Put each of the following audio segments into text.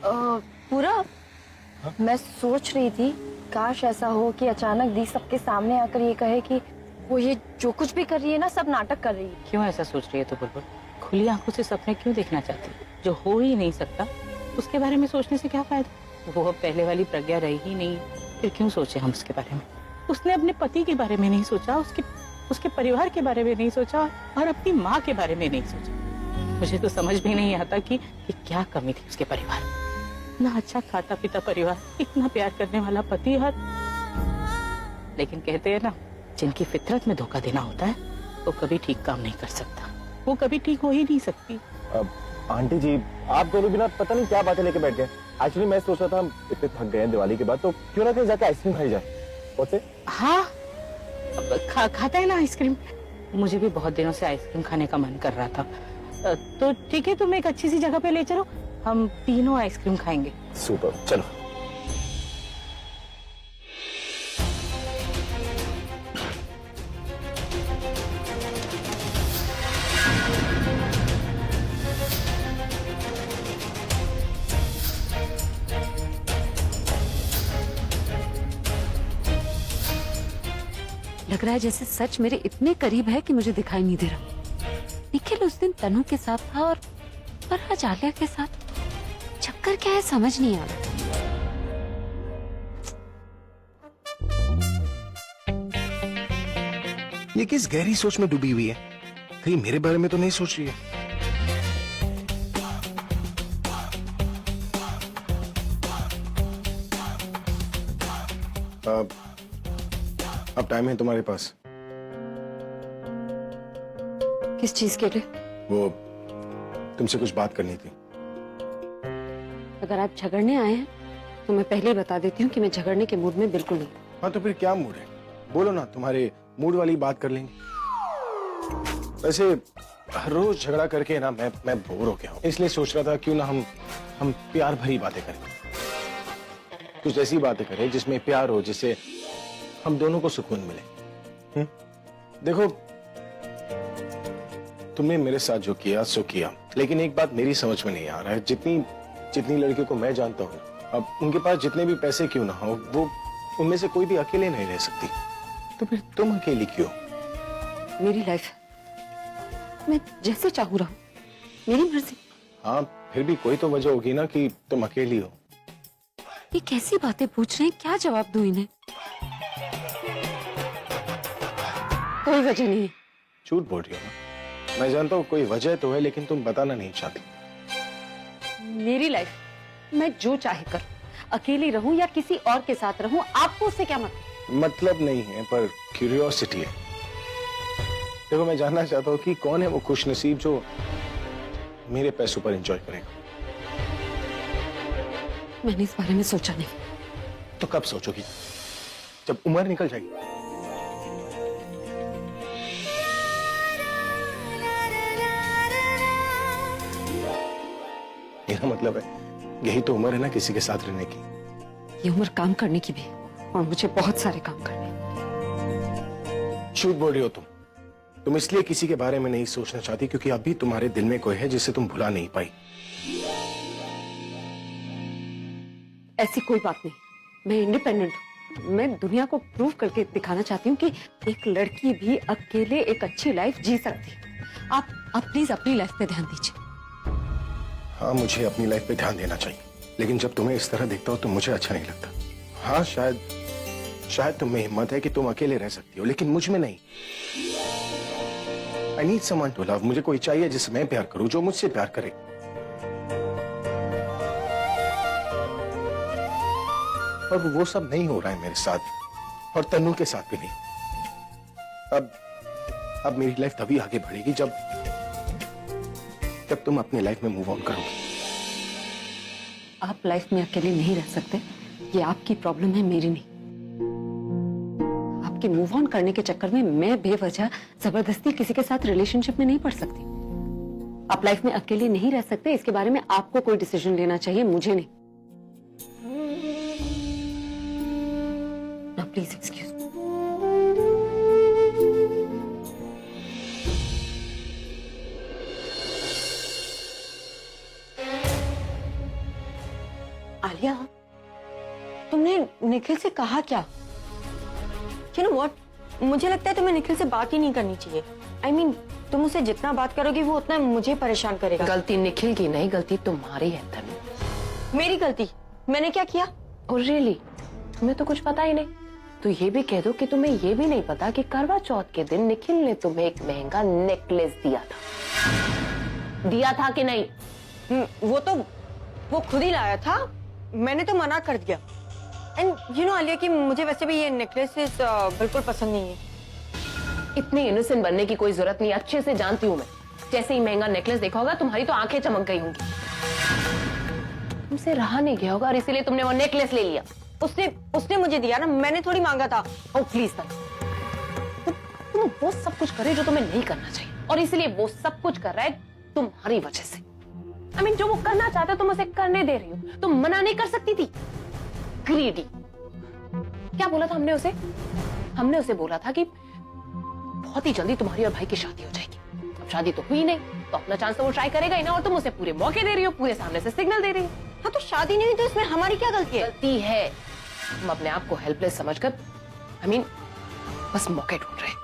पूरा मैं सोच रही थी काश ऐसा हो कि अचानक दी सबके सामने आकर ये कहे कि वो ये जो कुछ भी कर रही है ना सब नाटक कर रही है। क्यों ऐसा सोच रही है तो बुलबुल? खुली आंखों से सपने क्यों देखना चाहती है? जो हो ही नहीं सकता उसके बारे में सोचने से क्या फायदा? वो पहले वाली प्रज्ञा रही ही नहीं, फिर क्यों सोचे हम उसके बारे में? उसने अपने पति के बारे में नहीं सोचा, उसके परिवार के बारे में नहीं सोचा और अपनी माँ के बारे में नहीं सोचा। मुझे तो समझ भी नहीं आता कि क्या कमी थी उसके परिवार में। इतना अच्छा खाता पीता परिवार, इतना प्यार करने वाला पति, और लेकिन कहते हैं ना, जिनकी फितरत में धोखा देना होता है वो कभी ठीक काम नहीं कर सकता, वो कभी ठीक हो ही नहीं सकती। आंटी जी, आप दोनों बिना पता नहीं क्या बातें लेके बैठ गए। एक्चुअली मैं सोच रहा था हम इतने थक गए हैं दिवाली के बाद, तो क्यों ना कहीं जाके आइसक्रीम खाई जाए। हाँ, खाता है ना आइसक्रीम। मुझे भी बहुत दिनों से आइसक्रीम खाने का मन कर रहा था। तो ठीक है, तुम एक अच्छी सी जगह पे ले चलो, हम तीनों आइसक्रीम खाएंगे। सुपर, चलो। लग रहा है जैसे सच मेरे इतने करीब है कि मुझे दिखाई नहीं दे रहा। निखिल उस दिन तनु के साथ था और आज आलिया के साथ। चक्कर क्या है समझ नहीं आ रहा। ये किस गहरी सोच में डूबी हुई है? कहीं मेरे बारे में तो नहीं सोच रही है? अब टाइम है तुम्हारे पास? किस चीज के लिए? वो तुमसे कुछ बात करनी थी। अगर आप झगड़ने आए हैं तो मैं पहले ही बता देती हूँ कि मैं झगड़ने के मूड में बिल्कुल नहीं। हाँ तो फिर क्या मूड है? बोलो ना, तुम्हारे मूड वाली बात कर लेंगे। वैसे हर रोज झगड़ा करके ना मैं बोर हो गया हूँ, इसलिए सोच रहा था क्यों ना हम प्यार भरी बातें करें। कुछ ऐसी बातें करें जिसमें प्यार हो, जिससे हम दोनों को सुकून मिले। देखो, तुमने मेरे साथ जो किया सो किया, लेकिन एक बात मेरी समझ में नहीं आ रहा है। जितनी लड़कियों को मैं जानता हूँ, अब उनके पास जितने भी पैसे क्यों ना हो, वो उनमें से कोई भी अकेले नहीं रह सकती। तो फिर तुम अकेली क्यों? मेरी लाइफ, मैं जैसे चाहूँ रहूं, मेरी मर्जी। हाँ, फिर भी कोई तो वजह होगी ना कि तुम अकेली हो। ये कैसी बातें पूछ रहे हैं? क्या जवाब दूं इन्हें? कोई वजह नहीं है। झूठ बोल रही हो ना? मैं जानता हूँ कोई वजह तो है, लेकिन तुम बताना नहीं चाहती। मेरी लाइफ, मैं जो चाहे कर, अकेली रहूं या किसी और के साथ रहूं, आपको उससे क्या मतलब नहीं है, पर क्यूरियोसिटी है। देखो, मैं जानना चाहता हूँ कि कौन है वो खुशनसीब जो मेरे पैसों पर एंजॉय करेगा। मैंने इस बारे में सोचा नहीं। तो कब सोचोगी? जब उम्र निकल जाएगी। मेरा मतलब है, यही तो उम्र है ना किसी के साथ रहने की। ये उम्र काम करने की भी, और मुझे बहुत सारे काम करने। झूठ बोल रही हो तुम इसलिए किसी के बारे में नहीं सोचना चाहती क्योंकि अभी तुम्हारे दिल में कोई है जिसे तुम भुला नहीं पाई। ऐसी कोई बात नहीं। मैं इंडिपेंडेंट हूँ। मैं दुनिया को प्रूव करके दिखाना चाहती हूँ कि एक लड़की भी अकेले एक अच्छी लाइफ जी सकती है। आप प्लीज अपनी लाइफ पे ध्यान दीजिए। हाँ, मुझे अपनी लाइफ पे ध्यान देना चाहिए, लेकिन जब तुम्हें इस तरह देखता हो तो मुझे अच्छा नहीं लगता। हाँ, शायद तुम में हिम्मत है कि तुम अकेले रह सकती हो, लेकिन मुझ में नहीं। I need someone to love। मुझे कोई चाहिए जिससे मैं प्यार करूं, जो मुझसे प्यार करे। और वो सब नहीं हो रहा है मेरे साथ, और तन्नू के साथ भी नहीं। अब मेरी लाइफ तभी आगे बढ़ेगी जब तुम अपनी लाइफ में मूव ऑन करोगे। आप लाइफ में अकेले नहीं रह सकते, ये आपकी प्रॉब्लम है, मेरी नहीं। आपके मूव ऑन करने के चक्कर में मैं बेवजह जबरदस्ती किसी के साथ रिलेशनशिप में नहीं पड़ सकती। आप लाइफ में अकेले नहीं रह सकते, इसके बारे में आपको कोई डिसीजन लेना चाहिए, मुझे नहीं। ना प्लीज एक्सक्यूज मी। आलिया, तुमने निखिल से कहा क्या? You know what? मुझे लगता है तुम्हें निखिल से बात ही नहीं करनी चाहिए। I mean, तुम उससे जितना बात करोगे वो उतना मुझे परेशान करेगा। गलती निखिल की नहीं, गलती तुम्हारी है तनु। मेरी गलती? मैंने क्या किया? और रियली तुम्हें तो कुछ पता ही नहीं। तो ये भी कह दो कि तुम्हें ये भी नहीं पता कि करवा चौथ के दिन निखिल ने तुम्हें एक महंगा नेकलेस दिया था कि नहीं? वो खुद ही लाया था, मैंने तो मना कर दिया। एंड यू नो आलिया कि मुझे वैसे भी ये नेकलेसेस बिल्कुल पसंद नहीं है। इतनी इनोसेंट बनने की कोई जरूरत नहीं, अच्छे से जानती हूँ मैं। जैसे ही महंगा नेकलेस देखा होगा तुम्हारी तो आंखें चमक गई होंगी। तुमसे रहा नहीं गया होगा और इसीलिए तुमने वो नेकलेस ले लिया। उसने मुझे दिया ना, मैंने थोड़ी मांगा था। ओ प्लीज तुम वो सब कुछ कर रहे हो जो तुम्हें नहीं करना चाहिए, और इसीलिए वो सब कुछ कर रहा है तुम्हारी वजह से। I mean, जो वो करना चाहता है तुम उसे करने दे रही हो, तुम मना नहीं कर सकती थी। ग्रीडी। क्या बोला था हमने उसे? हमने उसे बोला था कि बहुत ही जल्दी तुम्हारी और भाई की शादी हो जाएगी। अब शादी तो हुई नहीं, तो अपना चांस तो वो ट्राई करेगा ही ना, और तुम उसे पूरे मौके दे रही हो, पूरे सामने से सिग्नल दे रही हो। हाँ तो शादी नहीं हुई तो इसमें हमारी क्या गलती है? गलती है हम अपने आप को हेल्पलेस समझकर बस मौके ढूंढ रहे हैं।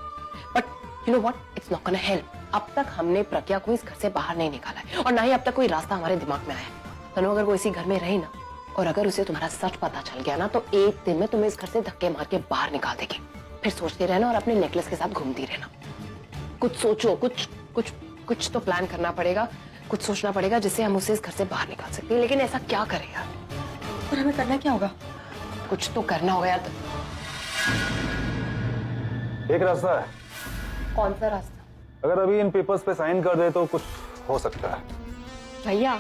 But you know what, it's not gonna help. अब तक हमने प्रज्ञा को इस घर से बाहर नहीं निकाला है, और ना ही अब तक कोई रास्ता हमारे दिमाग में आया है। तनु, अगर वो इसी घर में रही ना, और अगर उसे तुम्हारा सच पता चल गया ना, तो एक दिन में तुम्हें इस घर से धक्के मार के बाहर निकाल देगी। फिर सोचते रहना और अपने नेकलेस के साथ घूमती रहना। कुछ सोचो, कुछ तो प्लान करना पड़ेगा, कुछ सोचना पड़ेगा जिससे हम उसे इस घर से बाहर निकाल सकते हैं। लेकिन ऐसा क्या करें यार? और हमें करना क्या होगा? कुछ तो करना होगा यार। एक रास्ता है। कौन सा रास्ता? अगर अभी इन पेपर्स पे साइन कर दे तो कुछ हो सकता है। भैया,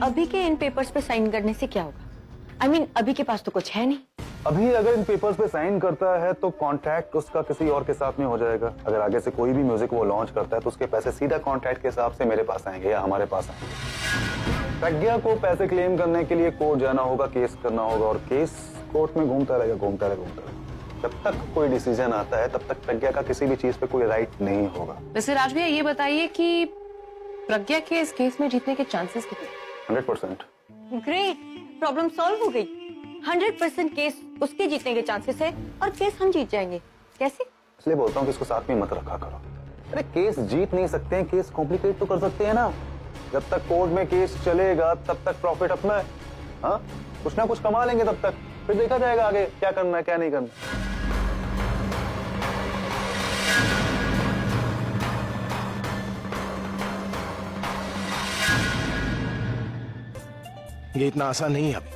अभी के इन पेपर्स पे साइन करने से क्या होगा? I mean, अभी के पास तो कुछ है नहीं। अभी अगर इन पेपर्स पे साइन करता है तो कॉन्ट्रैक्ट उसका किसी और के साथ में हो जाएगा। अगर आगे से कोई भी म्यूजिक वो लॉन्च करता है तो उसके पैसे सीधा कॉन्ट्रैक्ट के हिसाब से मेरे पास आएंगे या हमारे पास आएंगे। प्रज्ञा को पैसे क्लेम करने के लिए कोर्ट जाना होगा, केस करना होगा, और केस कोर्ट में घूमता रहेगा। जब तक कोई डिसीजन आता है तब तक प्रज्ञा का किसी भी चीज पे कोई राइट नहीं होगा। वैसे राज भैया ये बताइए कि प्रज्ञा के इस केस में जीतने के चांसेस कितने? 100%। ग्रेट, प्रॉब्लम सॉल्व हो गई। 100% केस उसके जीतने के चांसेस है, और केस हम जीत जाएंगे। कैसे? इसलिए बोलता हूँ कि इसको साथ में मत रखा करो। अरे केस जीत नहीं सकते हैं, केस कॉम्प्लिकेट तो कर सकते हैं ना। जब तक कोर्ट में केस चलेगा तब तक प्रॉफिट अपना है। हाँ, कुछ ना कुछ कमा लेंगे तब तक, फिर देखा जाएगा आगे क्या करना है क्या नहीं करना। ये इतना आसान नहीं है। अभी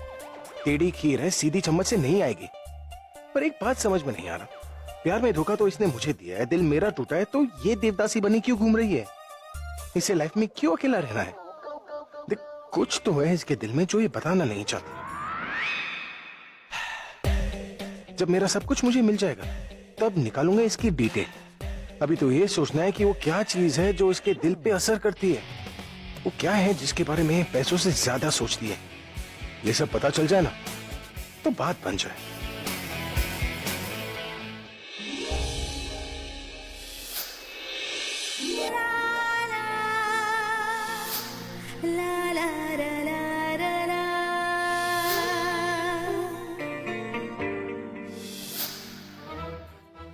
टेढ़ी खीर है, सीधी चम्मच से नहीं आएगी। पर एक बात समझ में नहीं आ रहा, प्यार में धोखा तो इसने मुझे दिया है, दिल मेरा टूटा है, तो ये देवदासी बनी क्यों घूम रही है? इसे लाइफ में क्यों अकेला रहना है? देख, कुछ तो है इसके दिल में जो ये बताना नहीं चाहती। जब मेरा सब कुछ मुझे मिल जाएगा तब निकालूंगा इसकी डिटेल। अभी तो ये सोचना है कि वो क्या चीज है जो इसके दिल पे असर करती है। वो क्या है जिसके बारे में पैसों से ज्यादा सोचती है। ये सब पता चल जाए ना तो बात बन जाए।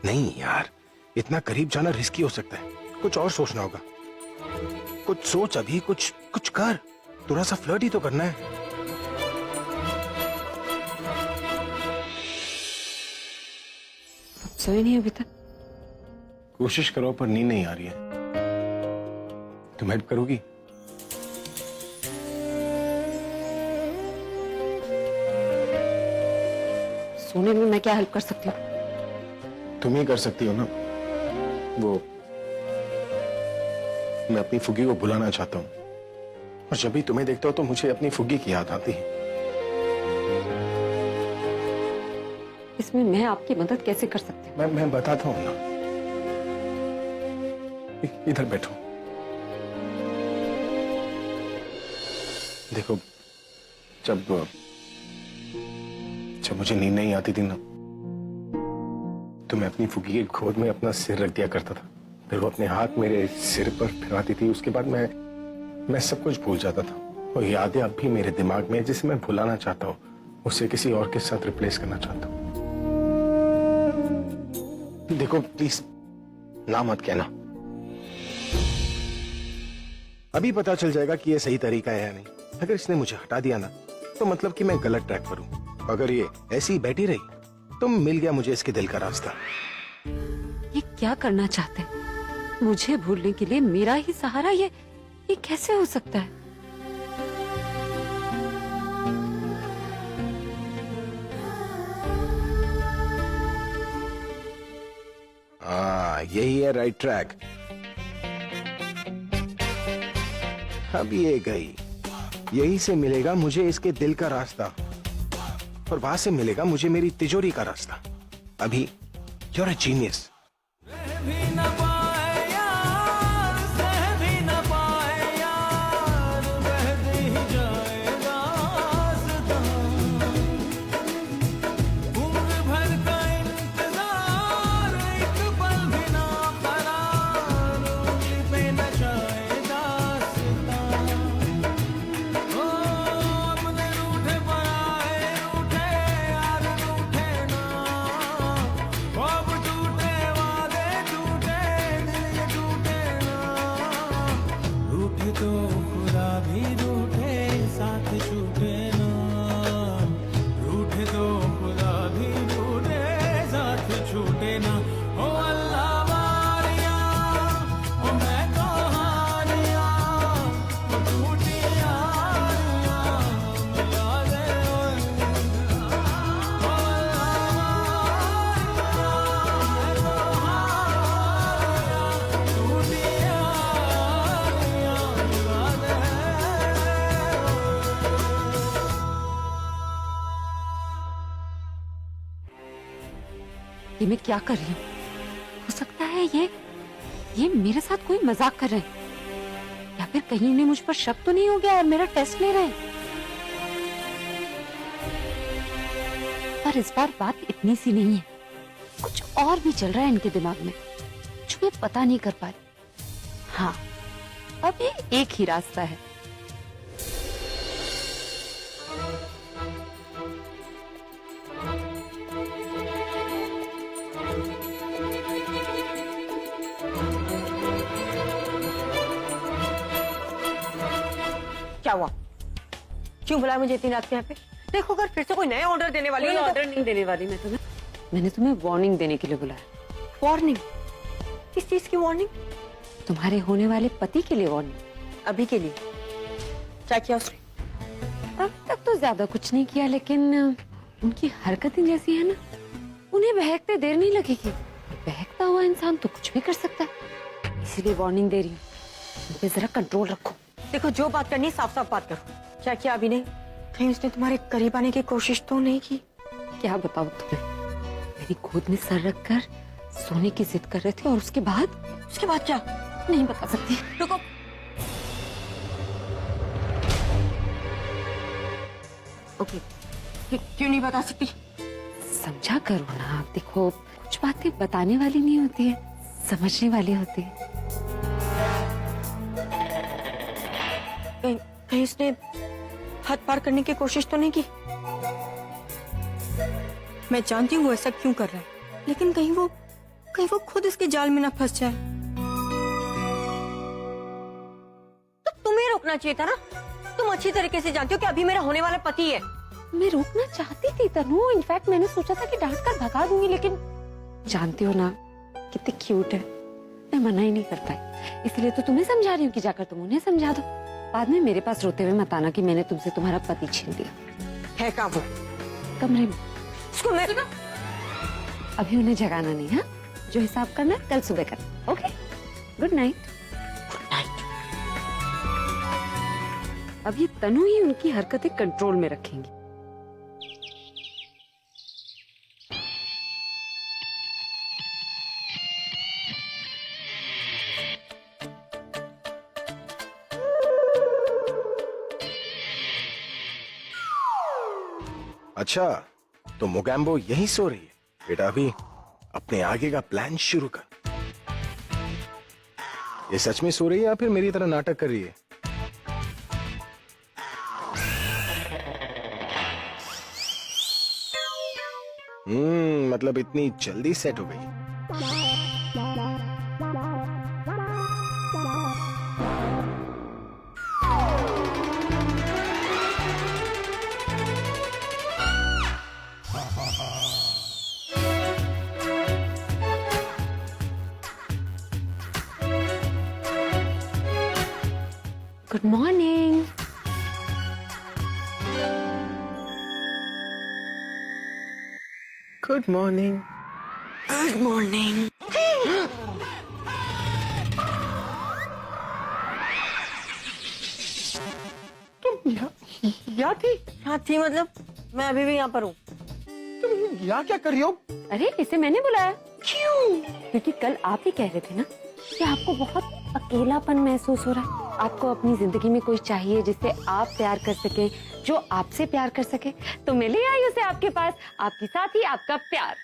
नहीं यार, इतना करीब जाना रिस्की हो सकता है। कुछ और सोचना होगा। कुछ सोच अभी, कुछ कर। थोड़ा सा फ्लर्ट ही तो करना है। सोए नहीं अभी तक? कोशिश करो पर नींद नहीं आ रही है। तुम हेल्प करोगी? सोने में मैं क्या हेल्प कर सकती हूँ? तुम ही कर सकती हो ना। वो मैं अपनी फुग्गी को बुलाना चाहता हूँ, और जब भी तुम्हें देखता हूँ तो मुझे अपनी फुग्गी की याद आती है। इसमें मैं आपकी मदद कैसे कर सकती हूँ? मैं बताता हूँ ना। इधर बैठो। देखो, जब मुझे नींद नहीं आती थी ना, तो मैं अपनी फुग्गी के गोद में अपना सिर रख दिया करता था। फिर वो अपने हाथ मेरे सिर पर फिराती थी। उसके बाद मैं सब कुछ भूल जाता था। वो यादें अब भी मेरे दिमाग में है, जिसे मैं भुलाना चाहता हूँ, उसे किसी और के साथ रिप्लेस करना चाहता हूँ। देखो प्लीज ना मत कहना, अभी पता चल जाएगा कि ये सही तरीका है या नहीं। अगर इसने मुझे हटा दिया ना तो मतलब कि मैं गलत ट्रैक पर हूं। अगर ये ऐसी ही बैठी रही तो मिल गया मुझे इसके दिल का रास्ता। ये क्या करना चाहते हैं? मुझे भूलने के लिए मेरा ही सहारा? ये कैसे हो सकता है? यही है राइट ट्रैक। अब ये गई, यही से मिलेगा मुझे इसके दिल का रास्ता, और वहां से मिलेगा मुझे मेरी तिजोरी का रास्ता। अभी you're a genius। ये मैं क्या कर रही हूँ? हो सकता है ये मेरे साथ कोई मजाक कर रहे हैं, या फिर कहीं इन्हें मुझ पर शक तो नहीं हो गया और मेरा टेस्ट ले रहे हैं। पर इस बार बात इतनी सी नहीं है, कुछ और भी चल रहा है इनके दिमाग में जो मैं पता नहीं कर पा रही। हाँ, अब ये एक ही रास्ता है। क्या हुआ? क्यों बुलाया मुझे इतनी रात के यहाँ पे? देखो अगर फिर से कोई नया ऑर्डर देने वाली कोई है ऑर्डर नहीं देने वाली मैं तुम्हें। मैंने तुम्हें वार्निंग देने के लिए बुलाया। वार्निंग? किस चीज की वार्निंग? तुम्हारे होने वाले पति के लिए वार्निंग। अभी के लिए? क्या किया उसने? अब तक तो ज्यादा कुछ नहीं किया, लेकिन उनकी हरकतें जैसी है ना, उन्हें बहकते देर नहीं लगेगी। बहकता हुआ इंसान तो कुछ भी कर सकता है, इसीलिए वार्निंग दे रही हूँ। उन पे जरा कंट्रोल रखो। देखो जो बात करनी है साफ साफ बात करो। क्या किया अभी? नहीं कहीं उसने तुम्हारे करीब आने की कोशिश तो नहीं की? क्या बताऊं तुम्हें, मेरी गोद में सर रखकर सोने की जिद कर रहे थे, और उसके बाद क्या? नहीं बता सकती। रुको। ओके, क्यों नहीं बता सकती? समझा करो ना। देखो कुछ बातें बताने वाली नहीं होती है, समझने वाली होती है। कहीं उसने हद पार करने की कोशिश तो नहीं की? मैं जानती हूँ वो ऐसा क्यों कर रहा है, लेकिन कहीं वो खुद इसके जाल में ना फंस जाए। तो तुम्हें रोकना चाहिए था ना। तुम अच्छी तरीके से जानती हो कि अभी मेरा होने वाला पति है। मैं रोकना चाहती थी तनु, इनफैक्ट मैंने सोचा था कि डांट कर भगा दूंगी, लेकिन जानती हो ना कितनी क्यूट है, मैं मना ही नहीं कर पाई। इसलिए तो तुम्हें समझा रही हूँ कि जाकर तुम उन्हें समझा दो। बाद में मेरे पास रोते हुए मत आना कि मैंने तुमसे तुम्हारा पति छीन लिया। है कहाँ वो? कमरे में। उसको मैं अभी उन्हें जगाना नहीं। हाँ, जो हिसाब करना है कल सुबह करना। Okay, good night. अब ये तनु ही उनकी हरकतें कंट्रोल में रखेंगी। अच्छा, तो मोगैम्बो यहीं सो रही है। बेटा अभी अपने आगे का प्लान शुरू कर। ये सच में सो रही है या फिर मेरी तरह नाटक कर रही है? मतलब इतनी जल्दी सेट हो गई। Good morning. Good morning. Good morning. यहाँ थी? हाँ थी मतलब मैं अभी भी यहाँ पर हूँ। तुम यहाँ क्या कर रही हो? अरे इसे मैंने बुलाया। क्यों? क्योंकि कल आप ही कह रहे थे ना कि आपको बहुत अकेलापन महसूस हो रहा है, आपको अपनी जिंदगी में कोई चाहिए जिससे आप प्यार कर सके, जो आपसे प्यार कर सके। तो मैं ले आई उसे आपके पास, आपकी साथी, आपका प्यार।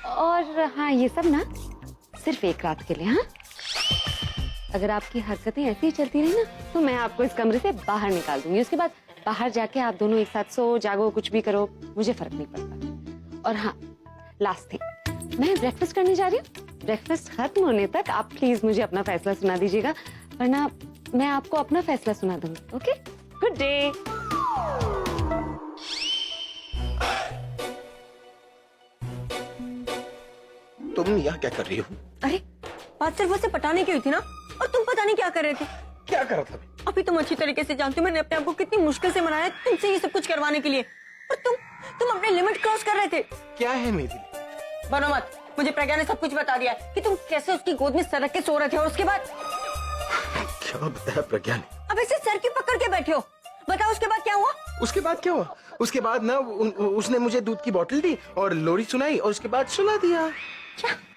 और हाँ, ये सब ना सिर्फ एक रात के लिए। हाँ, अगर आपकी हरकतें ऐसी ही चलती रही ना तो मैं आपको इस कमरे से बाहर निकाल दूंगी। उसके बाद बाहर जाके आप दोनों एक साथ सो जागो, कुछ भी करो, मुझे फर्क नहीं पड़ता। और हाँ, लास्ट थिंग, मैं ब्रेकफास्ट करने जा रही हूँ। ब्रेकफास्ट खत्म होने तक आप प्लीज मुझे अपना फैसला सुना दीजिएगा, वरना मैं आपको अपना फैसला सुना दूंगी। Okay, good day. तुम यहाँ क्या कर रही हो? अरे बात सिर्फ उसे पटाने की हुई थी ना, और तुम पता नहीं क्या कर रहे थे। क्या कर रहा था? अभी तुम अच्छी तरीके से जानते हो मैंने अपने आप को कितनी मुश्किल से मनाया तुमसे ये सब कुछ करवाने के लिए, और तुम अपने लिमिट क्रॉस कर रहे थे। क्या है मेरी? बनो मत, मुझे प्रज्ञा ने सब कुछ बता दिया है कि तुम कैसे उसकी गोद में सर रख के सो रहे थे, और उसके बाद क्या बताया प्रज्ञा ने? अब ऐसे सर क्यों पकड़ के बैठे हो? बताओ उसके बाद क्या हुआ? उसके बाद क्या हुआ? उसके बाद ना उसने मुझे दूध की बोतल दी और लोरी सुनाई और उसके बाद सुला दिया।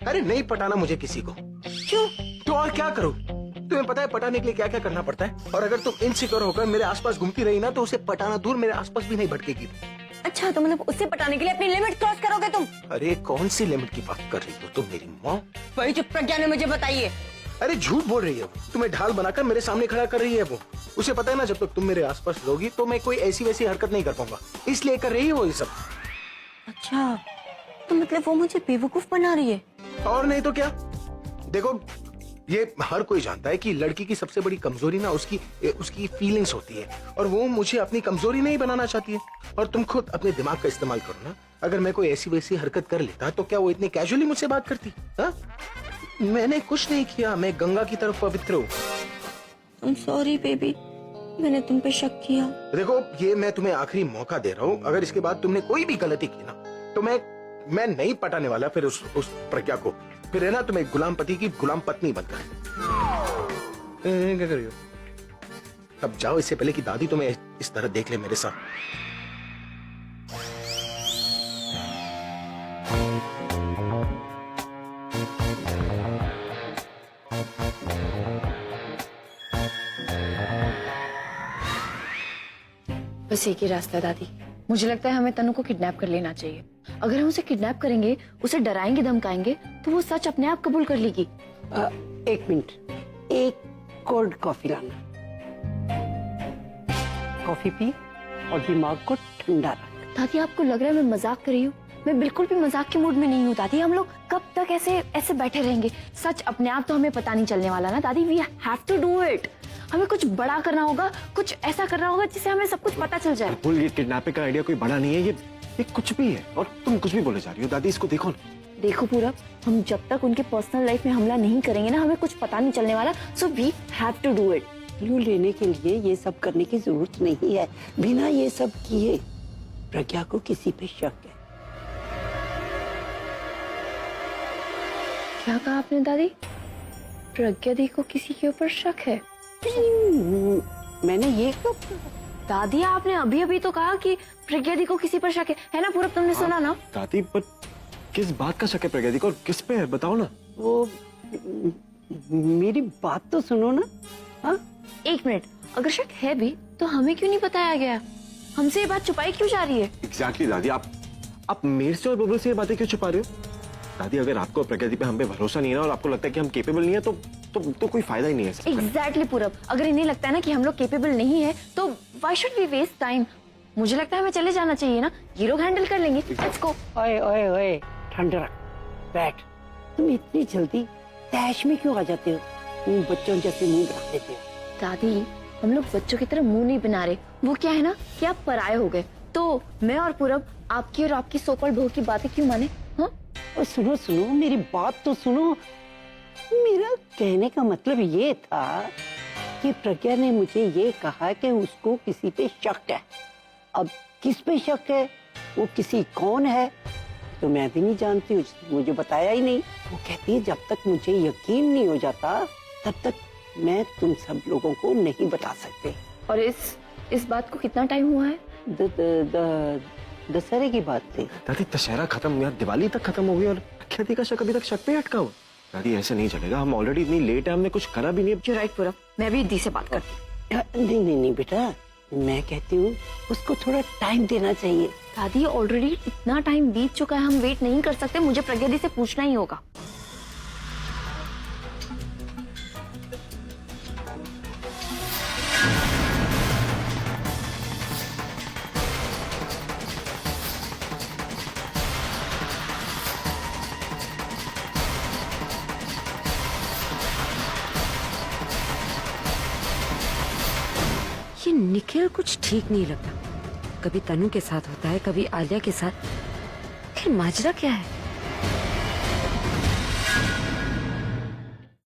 अरे नहीं पटाना मुझे किसी को। क्यों? तो और क्या करूं? तुम्हें पता है पटाने के लिए क्या क्या करना पड़ता है? और अगर तुम इनसिक्योर होकर मेरे आसपास घूमती रही ना तो उसे पटाना दूर, मेरे आसपास भी नहीं भटकेगी। अच्छा, तो मतलब उससे पटाने के लिए अपनी लिमिट क्रॉस करोगे तुम? अरे कौन सी लिमिट की बात कर रही हो तुम मेरी माँ? वही जो प्रज्ञा ने मुझे बताई है। अरे झूठ बोल रही है वो, तुम्हें ढाल बनाकर मेरे सामने खड़ा कर रही है वो। उसे पता है ना जब तक तुम मेरे आसपास रहोगी तो मैं कोई ऐसी वैसी हरकत नहीं कर पाऊंगा, इसलिए कर रही है वो ये सब। अच्छा, तो मतलब वो मुझे बेवकूफ बना रही है? और नहीं तो क्या। देखो, ये हर कोई जानता है कि लड़की की सबसे बड़ी कमजोरी ना उसकी फीलिंग्स होती है, और वो मुझे अपनी कमजोरी नहीं बनाना चाहती है। और तुम खुद अपने दिमाग का इस्तेमाल करो ना, अगर मैं कोई ऐसी वैसी हरकत कर लेता तो क्या वो इतनी कैजुअली मुझसे बात करती? हाँ, मैंने कुछ नहीं किया, मैं गंगा की तरफ पवित्र हूँ। I'm sorry baby, मैंने तुम पे शक किया। देखो, ये मैं तुम्हें आखिरी मौका दे रहा हूँ, अगर इसके बाद तुमने कोई भी गलती की ना तो मैं नहीं पटाने वाला फिर उस प्रज्ञा को। फिर है ना तुम्हें गुलाम पति की गुलाम पत्नी बनकर। क्या कर रही हो? अब जाओ, इससे पहले कि दादी तुम्हें इस तरह देख ले मेरे साथ। बस एक ही रास्ता है दादी, मुझे लगता है हमें तनु को किडनैप कर लेना चाहिए। अगर हम उसे किडनैप करेंगे, उसे डराएंगे धमकाएंगे, तो वो सच अपने आप कबूल कर लेगी। एक मिनट, एक कोल्ड कॉफी लाना। कॉफी पी और दिमाग को ठंडा रख। दादी, आपको लग रहा है मैं मजाक कर रही हूँ? मैं बिल्कुल भी मजाक के मूड में नहीं हूँ दादी। हम लोग कब तक ऐसे बैठे रहेंगे? सच अपने आप तो हमें पता नहीं चलने वाला ना दादी। We have to do it. हमें कुछ बड़ा करना होगा, कुछ ऐसा करना होगा जिससे हमें सब कुछ पता चल जाए। ये किडनैपिंग का आइडिया कोई बड़ा नहीं है, ये कुछ भी है, और तुम कुछ भी बोले जा रही हो। दादी, इसको देखो ना। देखो पूरब, हम जब तक उनके पर्सनल लाइफ में हमला नहीं करेंगे ना, हमें कुछ पता नहीं चलने वाला। So we have to do it. Clue लेने के लिए ये सब करने की जरूरत नहीं है। बिना ये सब किए प्रज्ञा को किसी पे शक है। क्या कहा आपने दादी? प्रज्ञा दी को किसी के ऊपर शक है? मैंने ये तो दादी, आपने अभी अभी तो कहा कि प्रज्ञा दी को किसी पर शक है ना पूरब? तुमने सुना ना? दादी, पर किस बात का शक है प्रज्ञा दी को, और किस पे है बताओ ना। वो मेरी बात तो सुनो ना। हाँ, एक मिनट, अगर शक है भी तो हमें क्यों नहीं बताया गया? हमसे ये बात छुपाई क्यों जा रही है? एग्जैक्टली दादी, आप मेरे से और बबलू से ये बातें क्यों छुपा रहे हो? दादी, अगर आपको प्रज्ञा दी पे हम पे भरोसा नहीं है और आपको लगता है कि हम केपेबल नहीं है तो कोई फायदा ही नहीं है। एग्जैक्टली पूरब, अगर इन्हें लगता है ना कि हम लोग केपेबल नहीं है तो why should we waste time? मुझे लगता है हमें चले जाना चाहिए ना, ये लोग हैंडल कर लेंगे। Let's go. ओए ओए ओए, ठंड रख, बैठ। तुम इतनी जल्दी तैश में क्यों आ जाते हो? तुम बच्चों जैसे मुंह बना देते हो। दादी हम लोग बच्चों की तरह मुंह नहीं बना रहे, वो क्या है ना कि आप पराये हो गए, तो मैं और पूरब आपकी और आपकी सोकल बहू की बातें क्यों माने? हाँ और सुनो सुनो, मेरी बात तो सुनो। मेरा कहने का मतलब ये था कि प्रज्ञा ने मुझे ये कहा कि उसको किसी पे शक है। अब किस पे शक है, वो किसी कौन है, तो मैं भी नहीं जानती, उसने मुझे बताया ही नहीं। वो कहती है जब तक मुझे यकीन नहीं हो जाता तब तक मैं तुम सब लोगों को नहीं बता सकते। और इस बात को कितना टाइम हुआ है? दशहरे की बात थी। दादी दशहरा खत्म, यार दिवाली तक खत्म हो गई और प्रख्याति का शक अभी तक शक पे अटका हुआ। दादी ऐसे नहीं चलेगा, हम ऑलरेडी इतनी लेट है, हमने कुछ करा भी नहीं। जो राइट पूरब, मैं भी दी से बात करती हूँ। नहीं नहीं नहीं बेटा, मैं कहती हूँ उसको थोड़ा टाइम देना चाहिए। दादी ऑलरेडी इतना टाइम बीत चुका है, हम वेट नहीं कर सकते, मुझे प्रज्ञा दी से पूछना ही होगा। ये निखिल कुछ ठीक नहीं लगता, कभी तनु के साथ होता है, कभी आलिया के साथ। फिर माजरा क्या है?